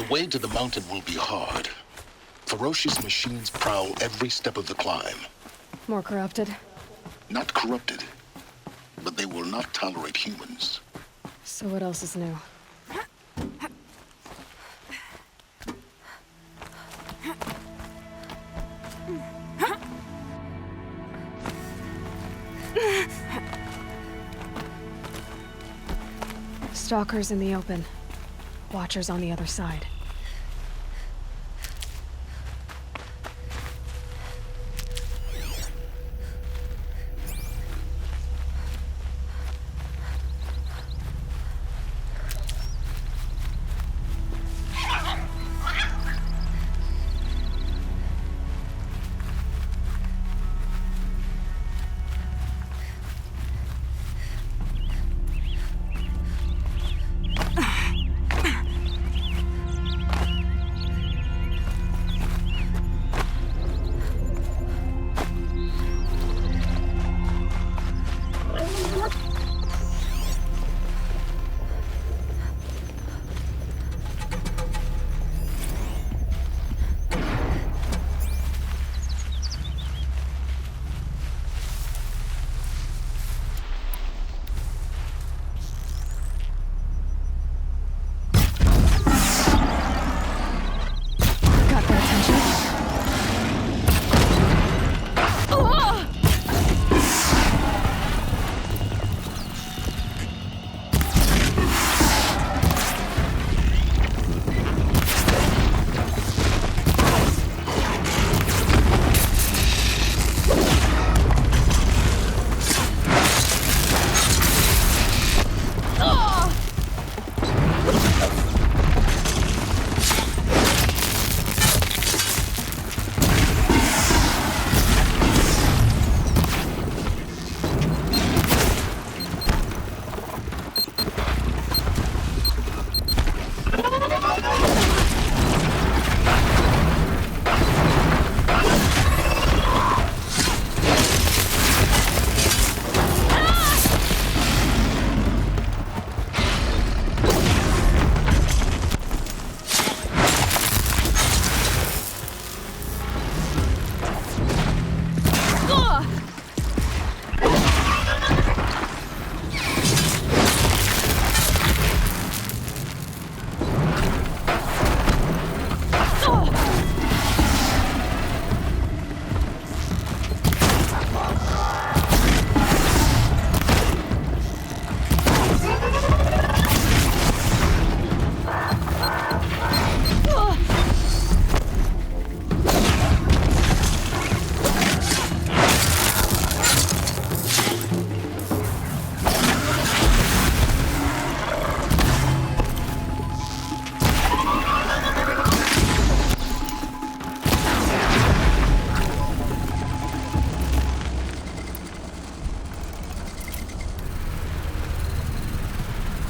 way to the mountain will be hard. Ferocious machines prowl every step of the climb. More corrupted? Not corrupted, but they will not tolerate humans. So what else is new? Stalkers in the open. Watchers on the other side.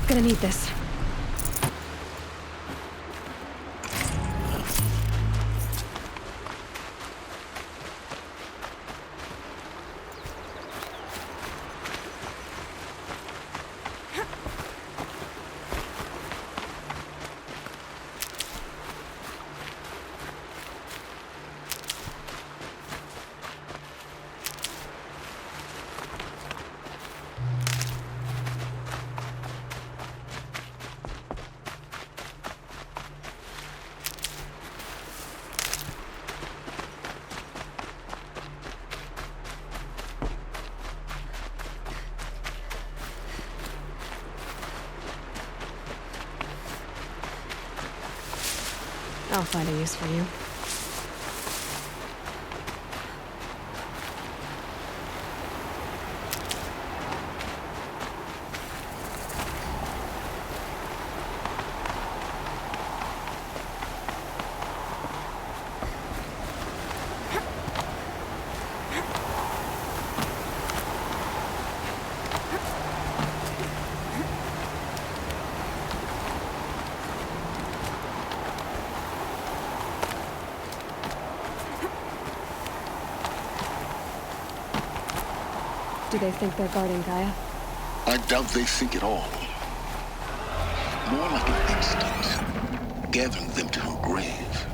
Gonna need this. I'll find a use for you. Do they think they're guarding Gaia? I doubt they think at all. More like an instinct. gathering them to her grave.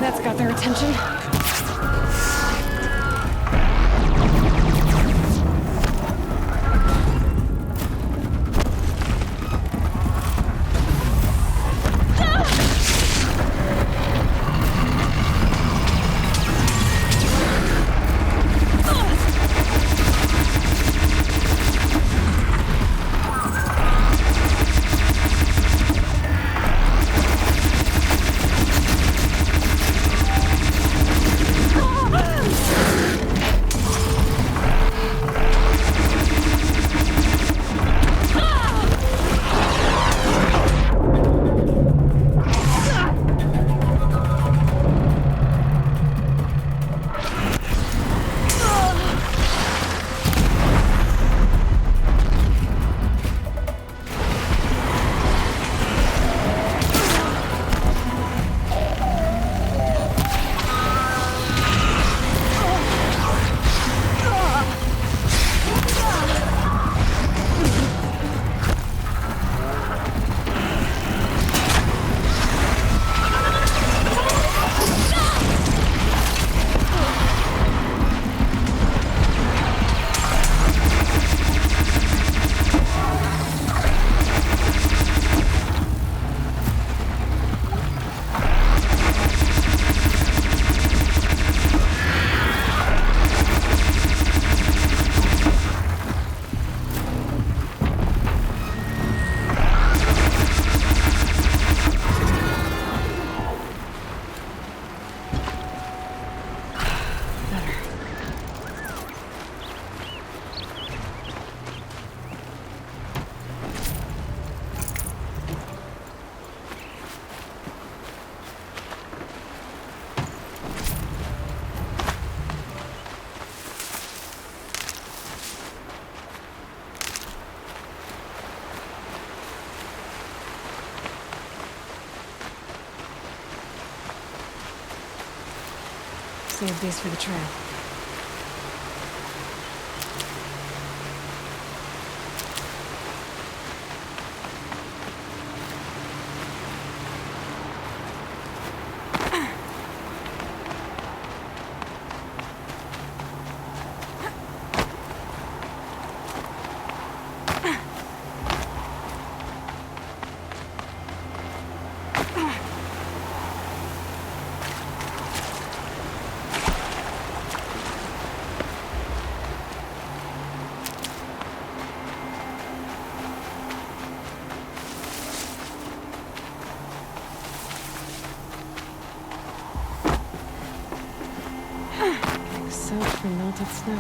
That's got their attention. Save these for the trail. Soaked from melted snow.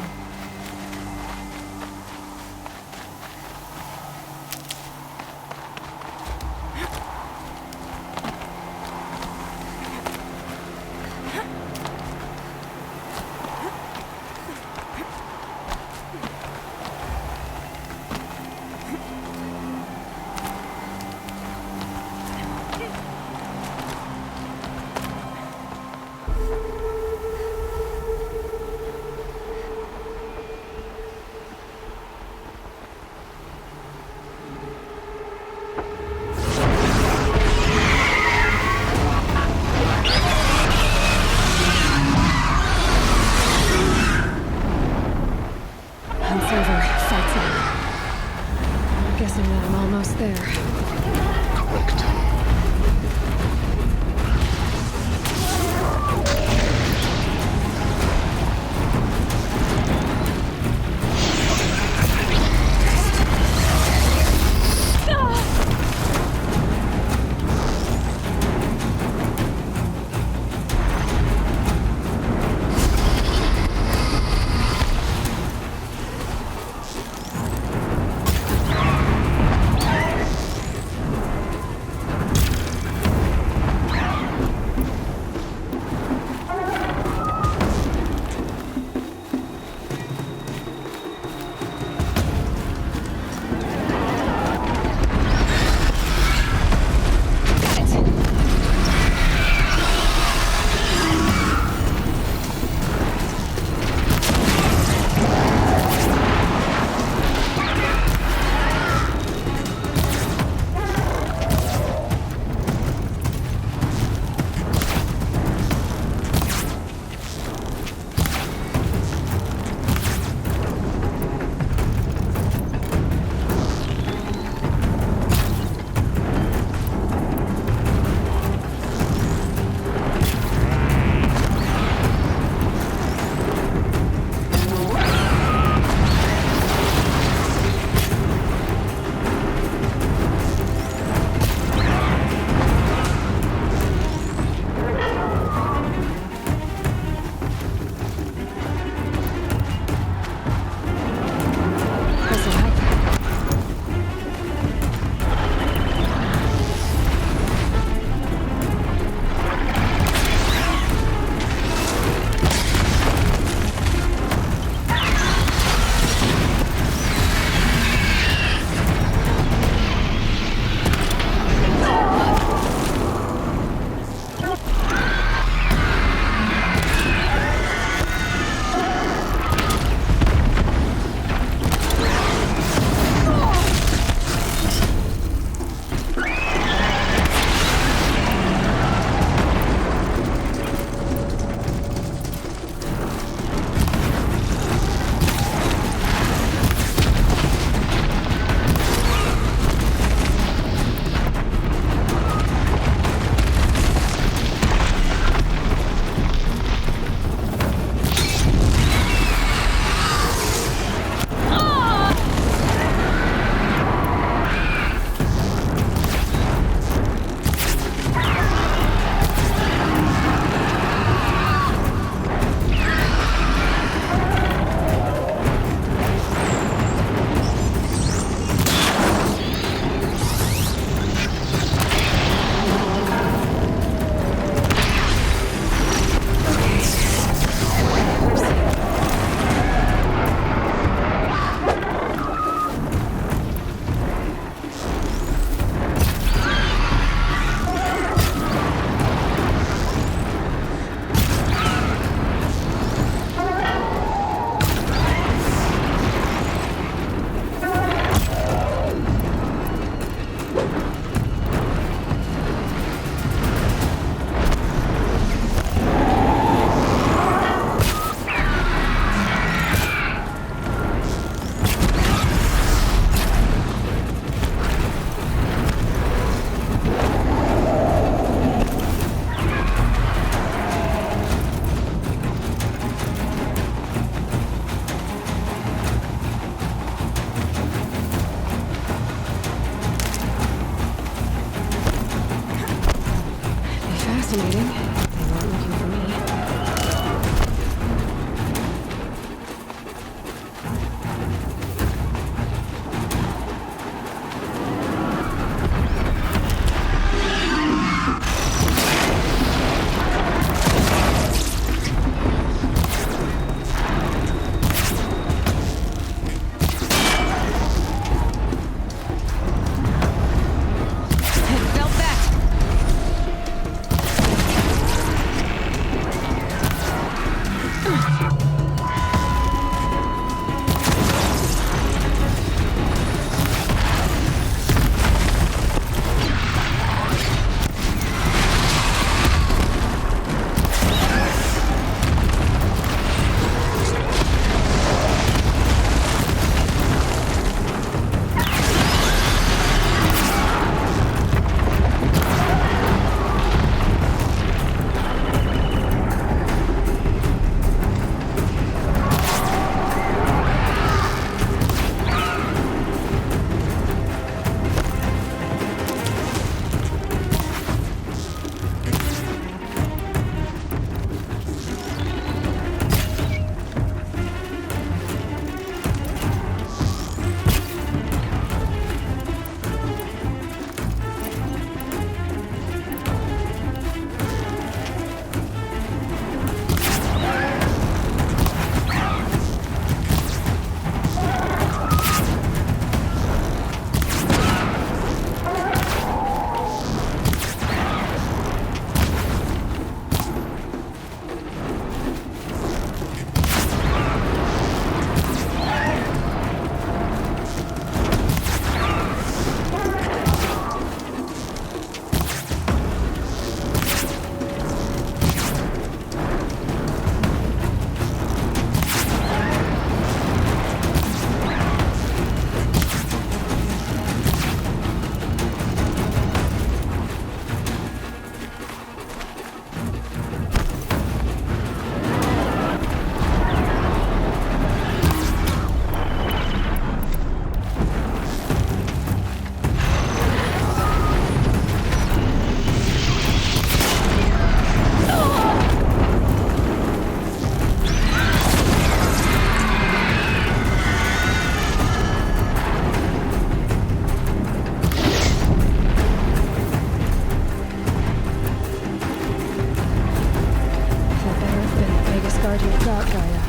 You've got Gaia.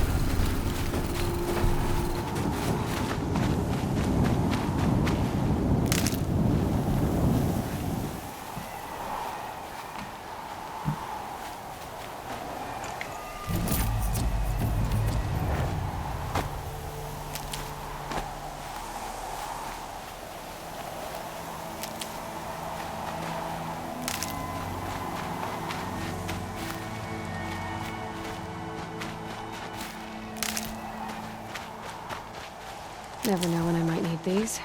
Never know when I might need these.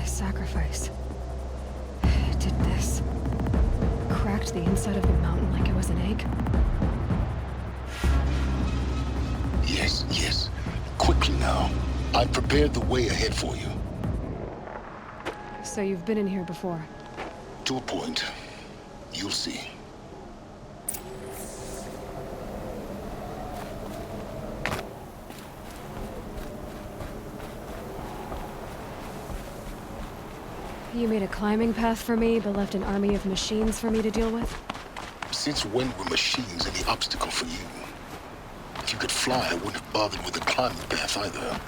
Sacrifice. It did this. Cracked the inside of the mountain like it was an egg. Yes, yes. Quickly now. I've prepared the way ahead for you. So you've been in here before? To a point. You'll see. You made a climbing path for me, but left an army of machines for me to deal with? Since when were machines any obstacle for you? If you could fly, I wouldn't have bothered with the climbing path either.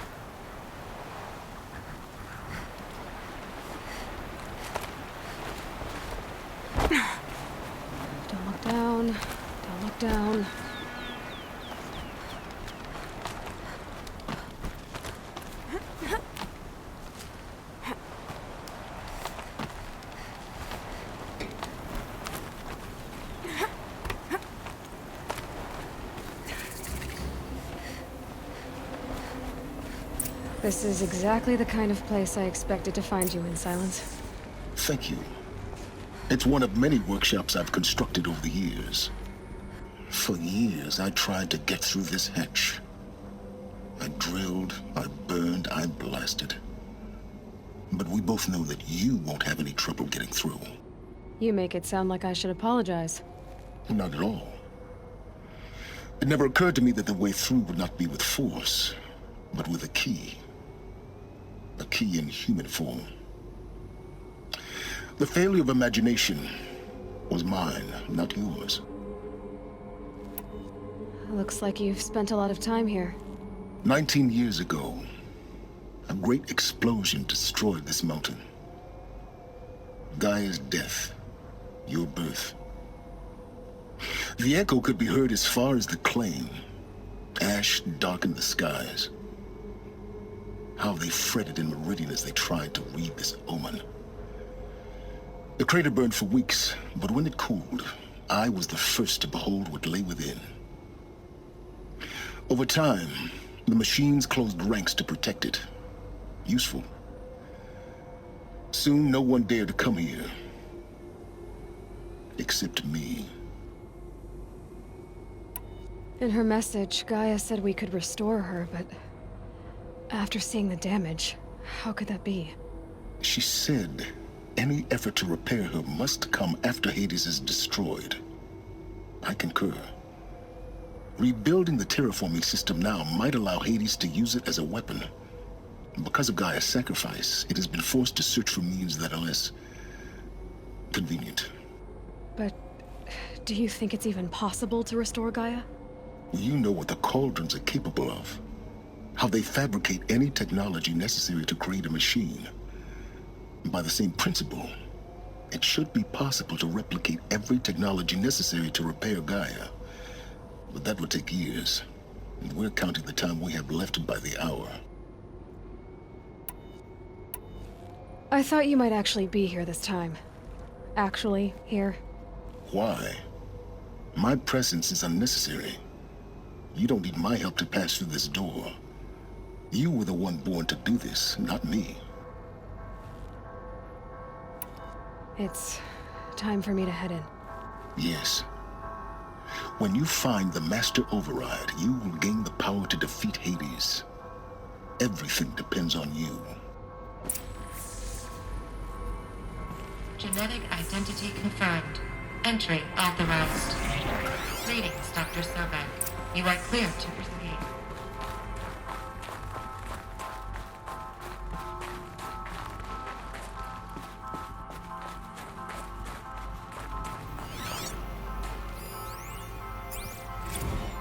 Don't look down. Don't look down. This is exactly the kind of place I expected to find you in, Silence. Thank you. It's one of many workshops I've constructed over the years. For years, I tried to get through this hatch. I drilled, I burned, I blasted. But we both know that you won't have any trouble getting through. You make it sound like I should apologize. Not at all. It never occurred to me that the way through would not be with force, but with a key. A key in human form. The failure of imagination was mine, not yours. Looks like you've spent a lot of time here. 19 years ago, a great explosion destroyed this mountain. Gaia's death, your birth. The echo could be heard as far as the claim. Ash darkened the skies. How they fretted in Meridian as they tried to read this omen. The crater burned for weeks, but when it cooled, I was the first to behold what lay within. Over time, the machines closed ranks to protect it. Useful. Soon, no one dared to come here. Except me. In her message, Gaia said we could restore her, but... after seeing the damage, how could that be? She said any effort to repair her must come after Hades is destroyed. I concur. Rebuilding the terraforming system now might allow Hades to use it as a weapon. Because of Gaia's sacrifice, it has been forced to search for means that are less convenient. But do you think it's even possible to restore Gaia? You know what the Cauldrons are capable of. How they fabricate any technology necessary to create a machine. By the same principle, it should be possible to replicate every technology necessary to repair Gaia. But that would take years, and we're counting the time we have left by the hour. I thought you might actually be here this time. Actually, here. Why? My presence is unnecessary. You don't need my help to pass through this door. You were the one born to do this, not me. It's time for me to head in. Yes. When you find the Master Override, you will gain the power to defeat Hades. Everything depends on you. Genetic identity confirmed. Entry authorized. Greetings, Dr. Sobek. You are clear to proceed.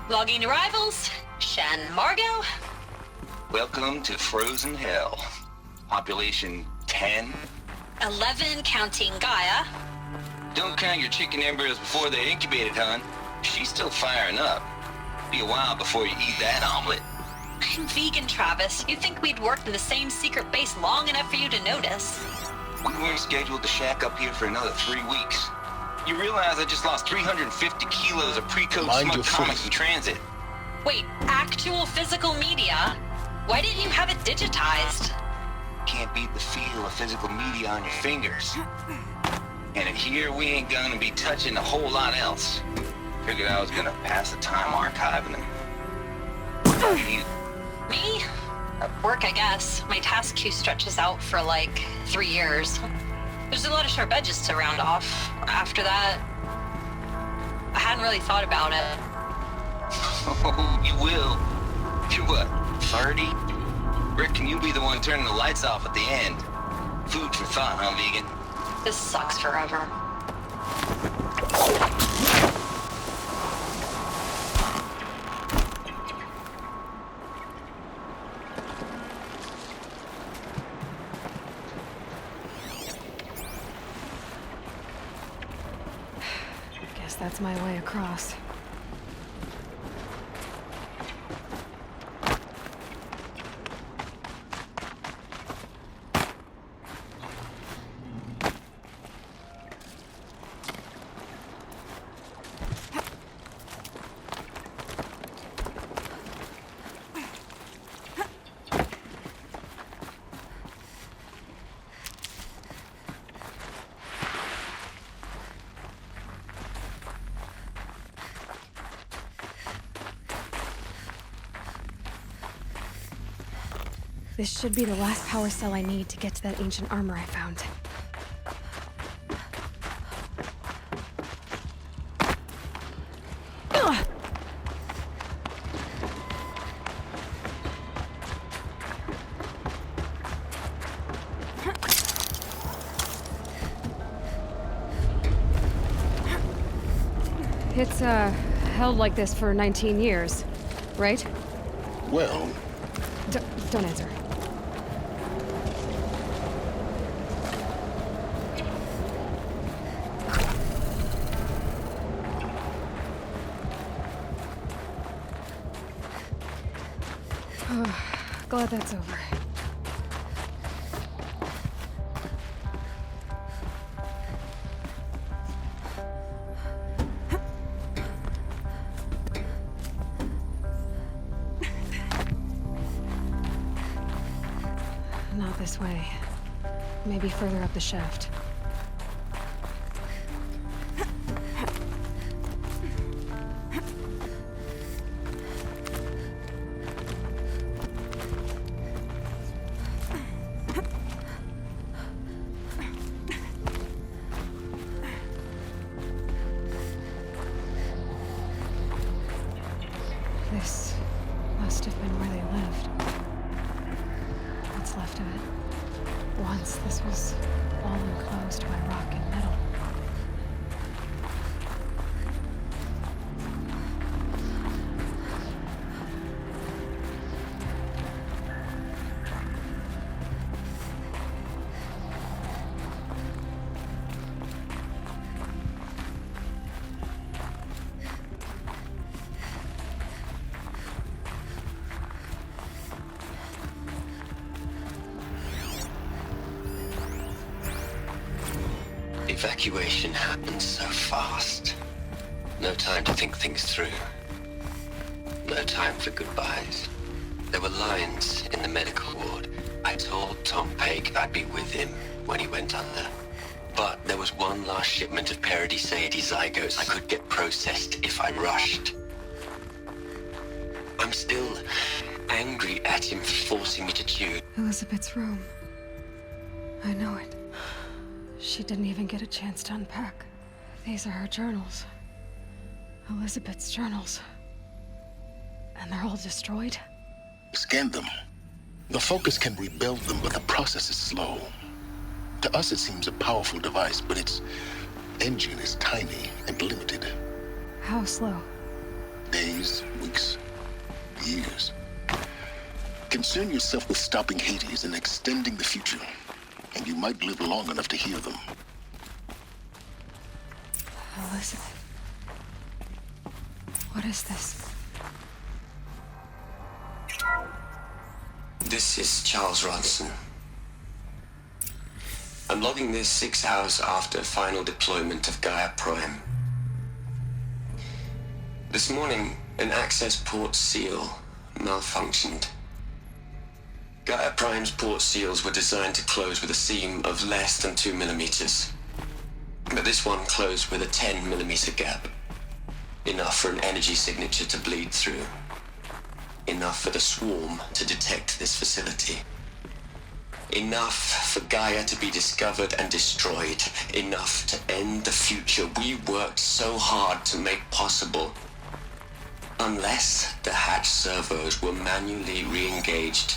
Logging arrivals. Shan Margot. Welcome to Frozen Hell. Population 10. 11 counting Gaia. Don't count your chicken embryos before they're incubated, hon. She's still firing up. Be a while before you eat that omelet. I'm vegan, Travis. You'd think we'd worked in the same secret base long enough for you to notice. We weren't scheduled to shack up here for another 3 weeks. You realize I just lost 350 kilos of pre-code Mind smug your comics foot. in transit. Wait, actual physical media? Why didn't you have it digitized? Can't beat the feel of physical media on your fingers. And in here, we ain't gonna be touching a whole lot else. Figured I was gonna pass the time archiving them. You, Me? At work, I guess. My task queue stretches out for like 3 years. There's a lot of sharp edges to round off. After that, I hadn't really thought about it. oh, you will. You're what, 30? Reckon you'll be the one turning the lights off at the end. Food for thought, huh, vegan? This sucks forever. Guess that's my way across. This should be the last power cell I need to get to that ancient armor I found. Ugh! It's, held like this for 19 years, right? Well, Don't answer. Glad that's over. Not this way. Maybe further up the shaft. This must have been where they lived. What's left of it. Once this was all enclosed by rock and metal. Evacuation happened so fast. No time to think things through. No time for goodbyes. There were lines in the medical ward. I told Tom Pake I'd be with him when he went under. But there was one last shipment of Paradis-Sade zygotes I could get processed if I rushed. I'm still angry at him for forcing me to choose. Elizabeth's room. I know it. She didn't even get a chance to unpack. These are her journals. Elizabeth's journals. And they're all destroyed? Scan them. The Focus can rebuild them, but the process is slow. To us, it seems a powerful device, but its engine is tiny and limited. How slow? Days, weeks, years. Concern yourself with stopping Hades and extending the future, and you might live long enough to hear them. Elizabeth. What is this? This is Charles Ronson. I'm logging this 6 hours after final deployment of Gaia Prime. This morning, an access port seal malfunctioned. Gaia Prime's port seals were designed to close with a seam of less than 2 millimeters. But this one closed with a 10 millimeter gap. Enough for an energy signature to bleed through. Enough for the swarm to detect this facility. Enough for Gaia to be discovered and destroyed. Enough to end the future we worked so hard to make possible. Unless the hatch servos were manually re-engaged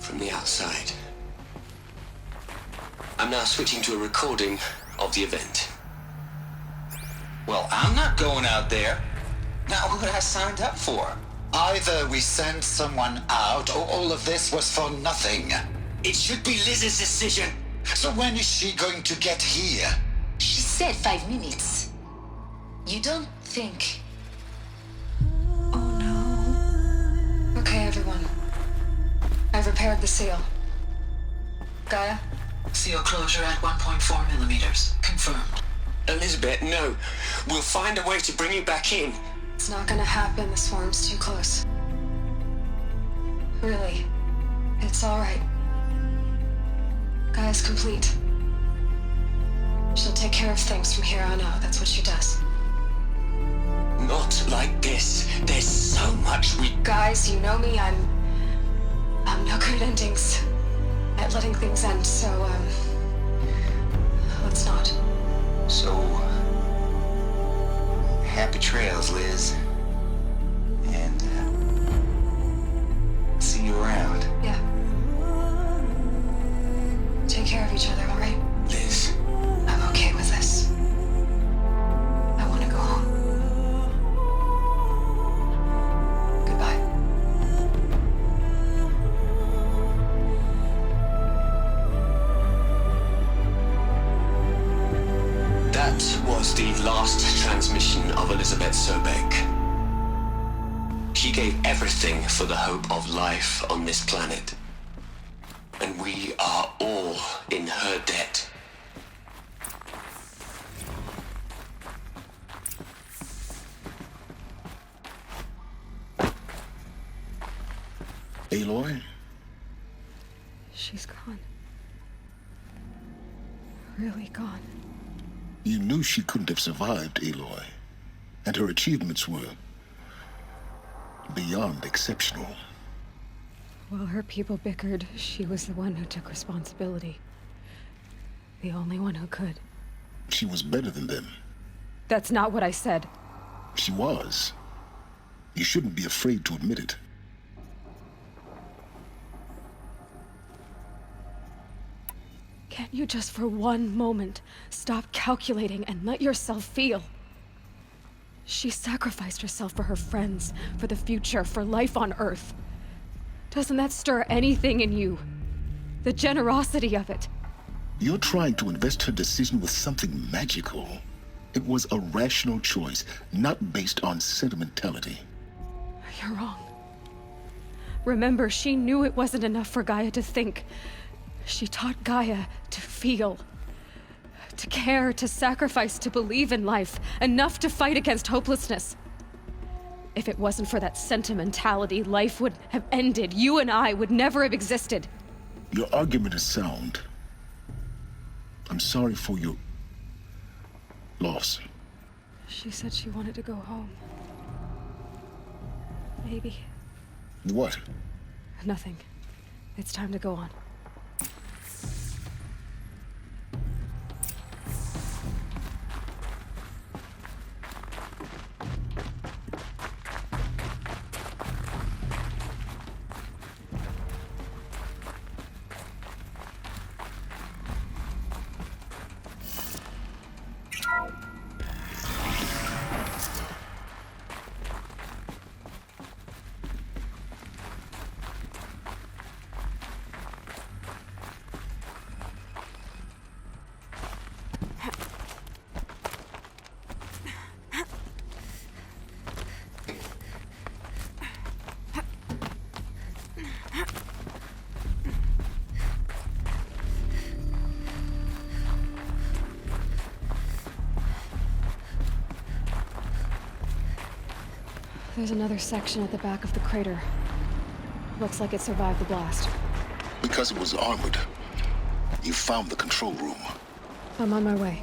from the outside. I'm now switching to a recording of the event. Well, I'm not going out there. Now, what I signed up for? Either we send someone out, or all of this was for nothing. It should be Liz's decision. So when is she going to get here? She said 5 minutes. You don't think... Oh no. Okay, everyone. I've repaired the seal. Gaia? Seal closure at 1.4 millimeters. Confirmed. Elizabeth, no. We'll find a way to bring you back in. It's not gonna happen. The swarm's too close. Really. It's alright. Gaia's complete. She'll take care of things from here on out. That's what she does. Not like this. There's so much we... Guys, you know me. I'm no good at endings. At letting things end, so, let's not. So, happy trails, Liz. And, see you around. Yeah. Take care of each other, alright? Liz. I'm okay with this. I want to go home. Goodbye. That was the last transmission of Elizabeth Sobek. She gave everything for the hope of life on this planet. And we are all in her debt. Aloy? She's gone. Really gone. You knew she couldn't have survived, Aloy. And her achievements were beyond exceptional. While her people bickered, she was the one who took responsibility. The only one who could. She was better than them. That's not what I said. She was. You shouldn't be afraid to admit it. Can't you just for one moment stop calculating and let yourself feel? She sacrificed herself for her friends, for the future, for life on Earth. Doesn't that stir anything in you? The generosity of it. You're trying to invest her decision with something magical. It was a rational choice, not based on sentimentality. You're wrong. Remember, she knew it wasn't enough for Gaia to think. She taught Gaia to feel, to care, to sacrifice, to believe in life, enough to fight against hopelessness. If it wasn't for that sentimentality, life would have ended. You and I would never have existed. Your argument is sound. I'm sorry for your loss. She said she wanted to go home. Maybe. What? Nothing. It's time to go on. There's another section at the back of the crater. Looks like it survived the blast. Because it was armored, you found the control room. I'm on my way.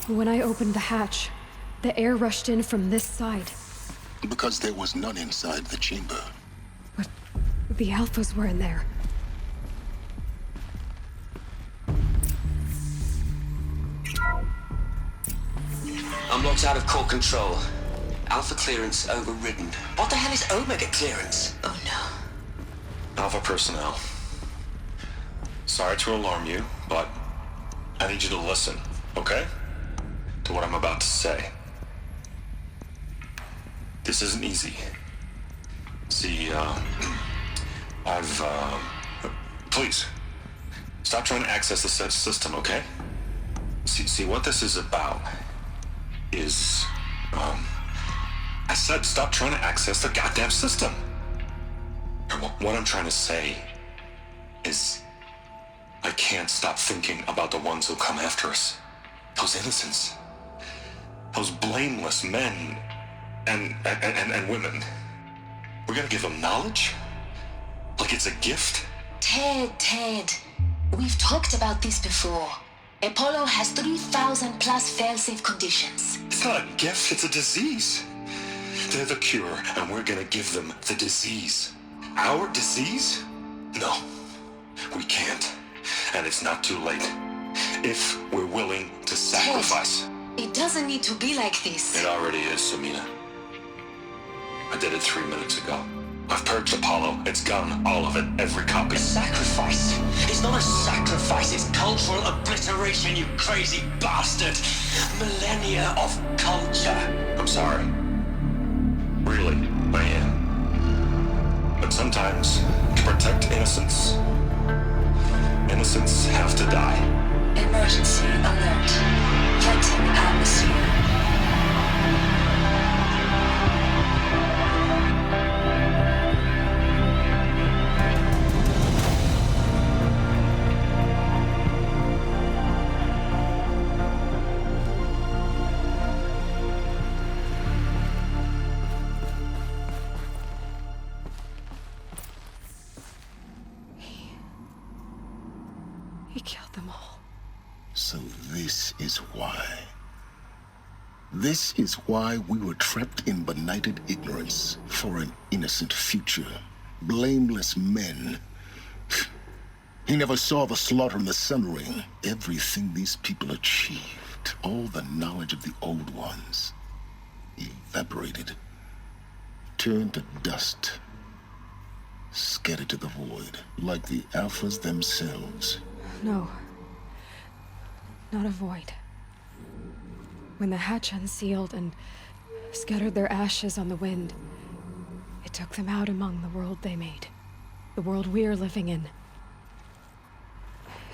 When I opened the hatch, the air rushed in from this side. Because there was none inside the chamber. But the Alphas were in there. I'm locked out of core control. Alpha clearance overridden. What the hell is Omega clearance? Oh no. Alpha personnel. Sorry to alarm you, but I need you to listen, okay? To what I'm about to say. This isn't easy. See, please, stop trying to access the system, okay? See, what this is about is, I said stop trying to access the goddamn system. What I'm trying to say is, I can't stop thinking about the ones who come after us. Those innocents. Those blameless men and women. We're gonna give them knowledge? Like it's a gift? Ted. We've talked about this before. Apollo has 3,000 plus fail-safe conditions. It's not a gift, it's a disease. They're the cure, and we're gonna give them the disease. Our disease? No, we can't. And it's not too late. If we're willing to sacrifice. Ted, it doesn't need to be like this. It already is, Samina. I did it 3 minutes ago. I've purged Apollo. It's gone. All of it. Every copy. A sacrifice? It's not a sacrifice, it's cultural obliteration, you crazy bastard! Millennia of culture! I'm sorry. Really, I am. But sometimes, to protect innocence, innocents have to die. Emergency alert. Threatening atmosphere. this is why. This is why we were trapped in benighted ignorance for an innocent future. Blameless men. He never saw the slaughter in the Sun Ring. Everything these people achieved, all the knowledge of the old ones, evaporated, turned to dust, scattered to the void, like the Alphas themselves. No. Not a void. When the hatch unsealed and scattered their ashes on the wind, it took them out among the world they made. The world we're living in.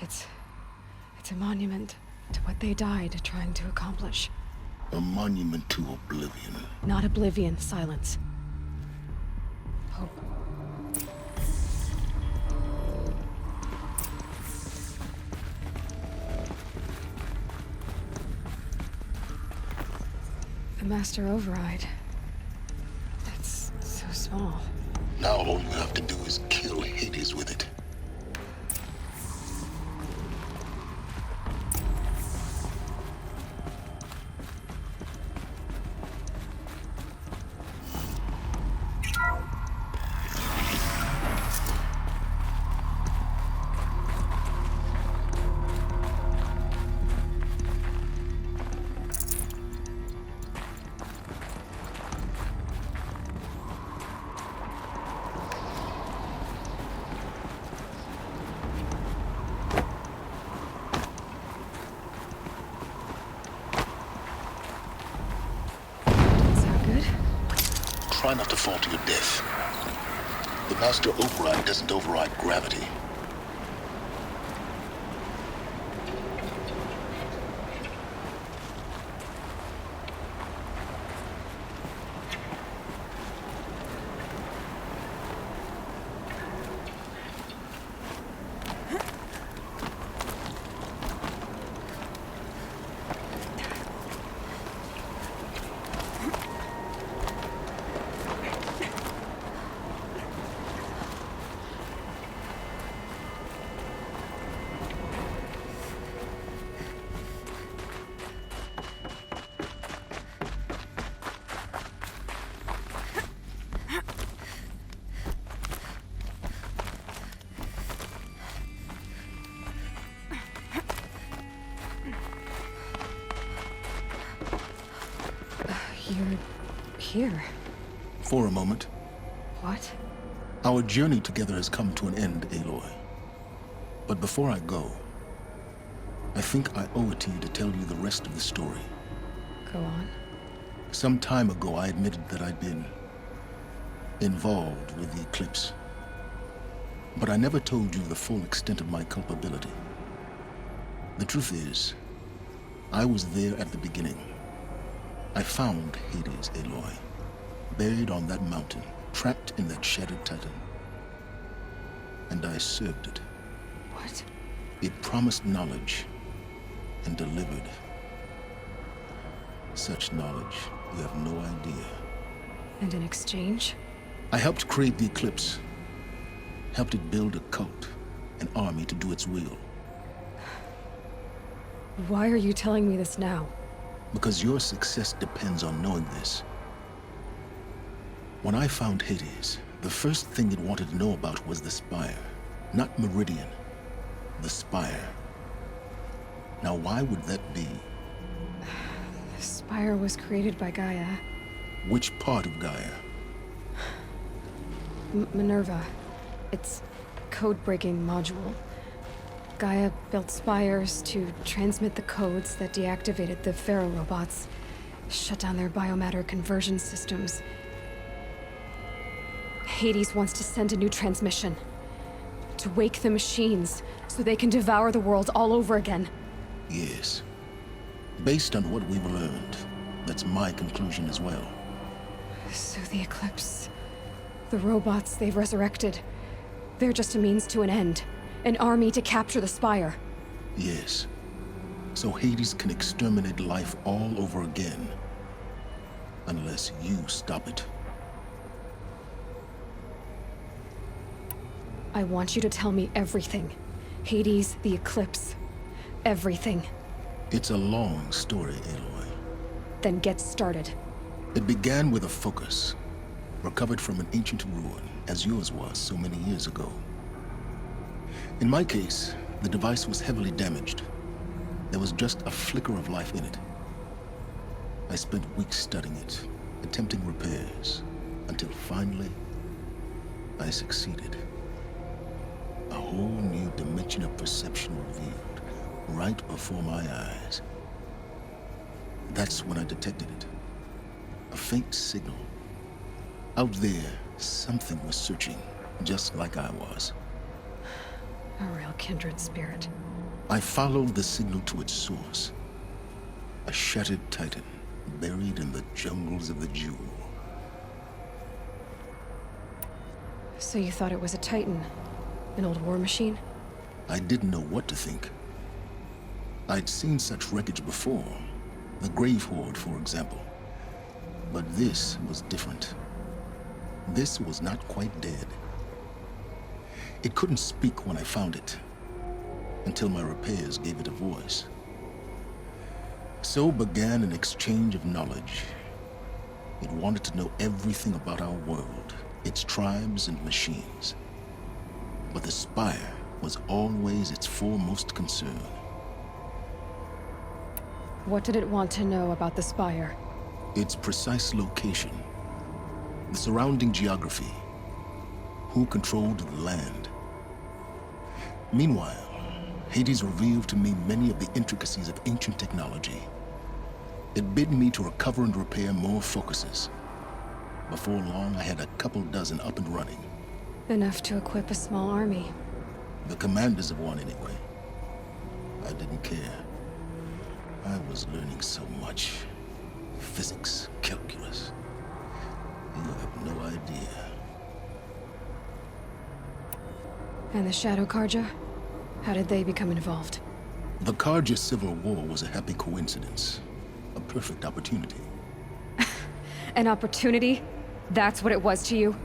It's a monument to what they died trying to accomplish. A monument to oblivion. Not oblivion, silence. Hope. The Master Override. It's so small. Now all you have to do is kill Hades with it. Try not to fall to your death. The Master Override doesn't override gravity. You're here. For a moment. What? Our journey together has come to an end, Aloy. But before I go, I think I owe it to you to tell you the rest of the story. Go on. Some time ago, I admitted that I'd been involved with the Eclipse. But I never told you the full extent of my culpability. The truth is, I was there at the beginning. I found Hades, Aloy, buried on that mountain, trapped in that shattered titan. And I served it. What? It promised knowledge and delivered. Such knowledge, you have no idea. And in exchange? I helped create the Eclipse. Helped it build a cult, an army to do its will. Why are you telling me this now? Because your success depends on knowing this. When I found Hades, the first thing it wanted to know about was the Spire. Not Meridian. The Spire. Now why would that be? The Spire was created by Gaia. Which part of Gaia? Minerva. It's code-breaking module. Gaia built spires to transmit the codes that deactivated the Pharaoh robots, shut down their biomatter conversion systems. Hades wants to send a new transmission. To wake the machines, so they can devour the world all over again. Yes. Based on what we've learned, that's my conclusion as well. So the Eclipse, the robots they've resurrected, they're just a means to an end. An army to capture the Spire. Yes. So Hades can exterminate life all over again. Unless you stop it. I want you to tell me everything. Hades, the Eclipse. Everything. It's a long story, Aloy. Then get started. It began with a focus, recovered from an ancient ruin, as yours was so many years ago. In my case, the device was heavily damaged. There was just a flicker of life in it. I spent weeks studying it, attempting repairs, until finally, I succeeded. A whole new dimension of perception revealed, right before my eyes. That's when I detected it. A faint signal. Out there, something was searching, just like I was. A real kindred spirit. I followed the signal to its source. A shattered titan, buried in the jungles of the Jewel. So you thought it was a Titan? An old war machine? I didn't know what to think. I'd seen such wreckage before. The Grave Horde, for example. But this was different. This was not quite dead. It couldn't speak when I found it, until my repairs gave it a voice. So began an exchange of knowledge. It wanted to know everything about our world, its tribes and machines. But the Spire was always its foremost concern. What did it want to know about the Spire? Its precise location, the surrounding geography, who controlled the land. Meanwhile, Hades revealed to me many of the intricacies of ancient technology. It bid me to recover and repair more focuses. Before long, I had a couple dozen up and running. Enough to equip a small army. The commanders of one, anyway. I didn't care. I was learning so much. Physics, calculus. You have no idea. And the Shadow Carja? How did they become involved? The Carja Civil War was a happy coincidence. A perfect opportunity. An opportunity? That's what it was to you?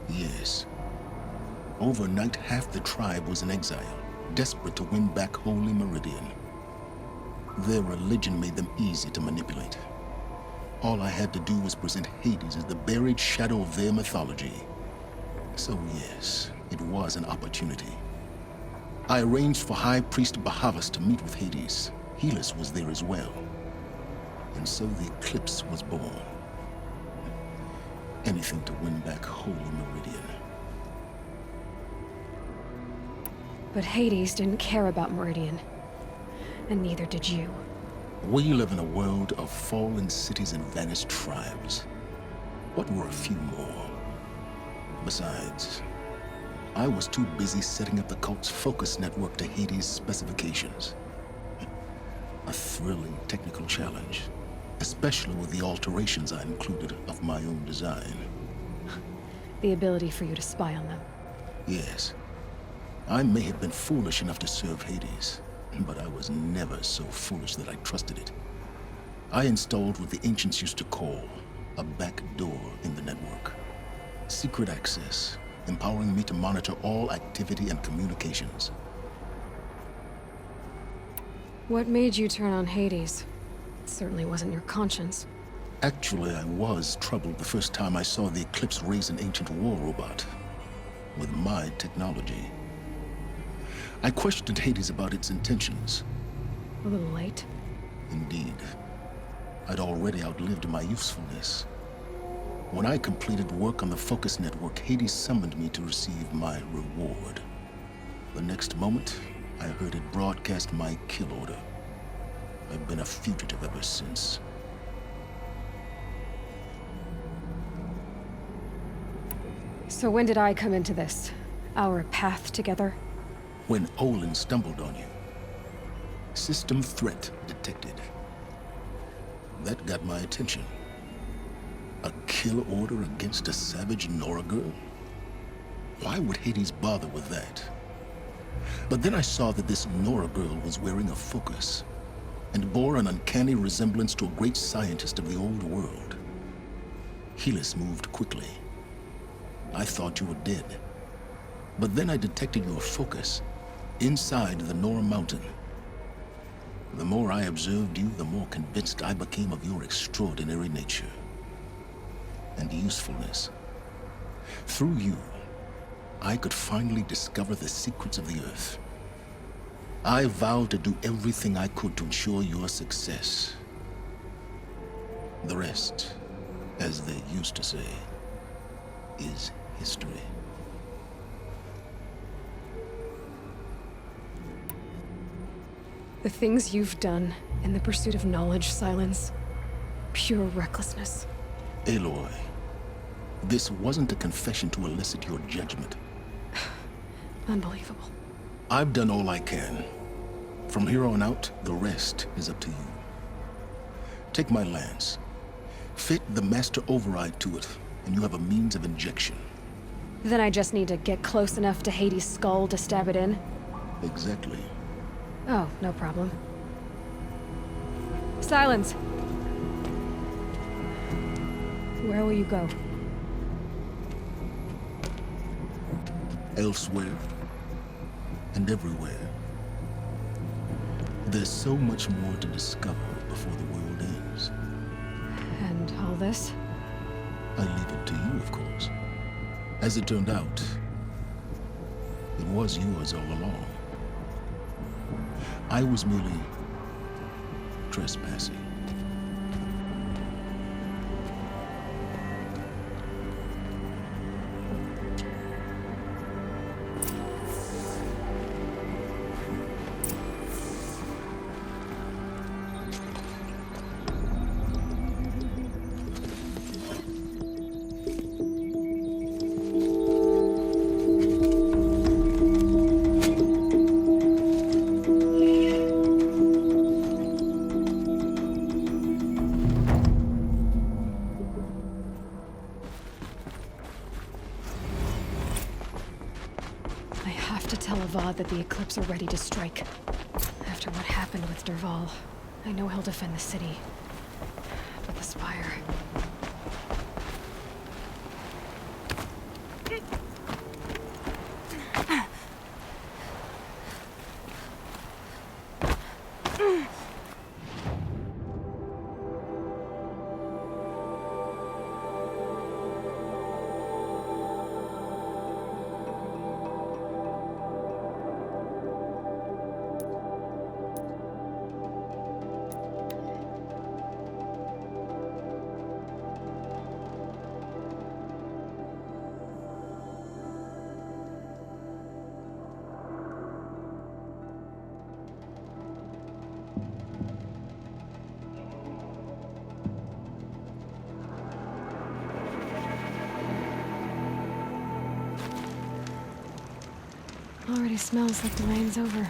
Yes. Overnight, half the tribe was in exile, desperate to win back Holy Meridian. Their religion made them easy to manipulate. All I had to do was present Hades as the buried shadow of their mythology. So yes, it was an opportunity. I arranged for High Priest Bahavas to meet with Hades. Helis was there as well. And so the Eclipse was born. Anything to win back Holy Meridian. But Hades didn't care about Meridian. And neither did you. We live in a world of fallen cities and vanished tribes. What were a few more? Besides, I was too busy setting up the cult's focus network to Hades' specifications. A thrilling technical challenge, especially with the alterations I included of my own design. The ability for you to spy on them. Yes. I may have been foolish enough to serve Hades, but I was never so foolish that I trusted it. I installed what the ancients used to call a back door in the network. Secret access, empowering me to monitor all activity and communications. What made you turn on Hades? It certainly wasn't your conscience. Actually, I was troubled the first time I saw the Eclipse raise an ancient war robot. With my technology. I questioned Hades about its intentions. A little late. Indeed. I'd already outlived my usefulness. When I completed work on the Focus Network, Hades summoned me to receive my reward. The next moment, I heard it broadcast my kill order. I've been a fugitive ever since. So when did I come into this? Our path together? When Olin stumbled on you. System threat detected. That got my attention. A kill order against a savage Nora girl? Why would Hades bother with that? But then I saw that this Nora girl was wearing a focus, and bore an uncanny resemblance to a great scientist of the old world. Helis moved quickly. I thought you were dead. But then I detected your focus inside the Nora mountain. The more I observed you, the more convinced I became of your extraordinary nature and usefulness. Through you, I could finally discover the secrets of the Earth. I vowed to do everything I could to ensure your success. The rest, as they used to say, is history. The things you've done in the pursuit of knowledge, Silence, pure recklessness. Aloy, this wasn't a confession to elicit your judgment. Unbelievable. I've done all I can. From here on out, the rest is up to you. Take my lance. Fit the Master Override to it, and you have a means of injection. Then I just need to get close enough to Hades' skull to stab it in? Exactly. Oh, no problem. Silence! Where will you go? Elsewhere. And everywhere. There's so much more to discover before the world ends. And all this? I leave it to you, of course. As it turned out, it was yours all along. I was merely trespassing. That the Eclipse are ready to strike. After what happened with Dervahl, I know he'll defend the city. But the Spire... Already smells like the rain's over.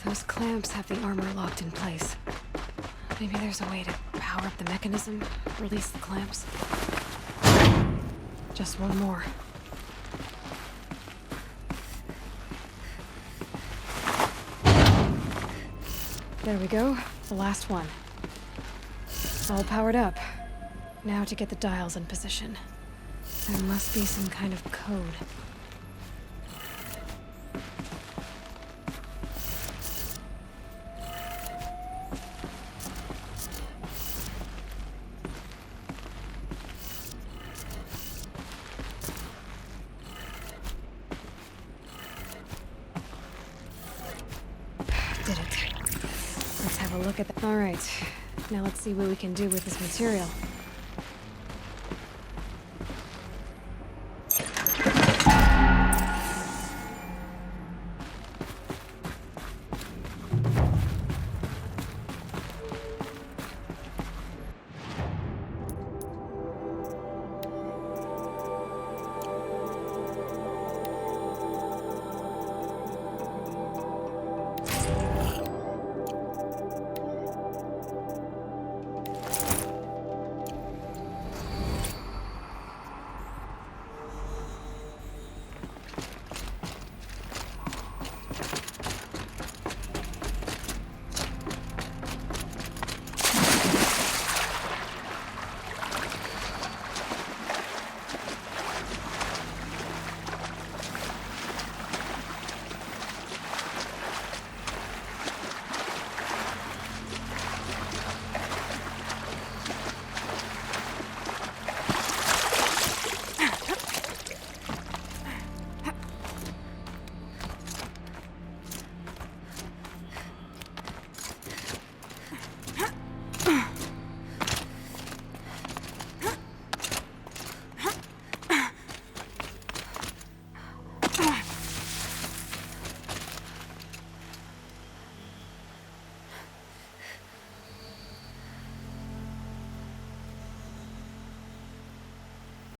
Those clamps have the armor locked in place. Maybe there's a way to power up the mechanism, release the clamps. Just one more. There we go, the last one. All powered up. Now to get the dials in position. There must be some kind of code. Did it. Let's have a look at that. All right. Now let's see what we can do with this material.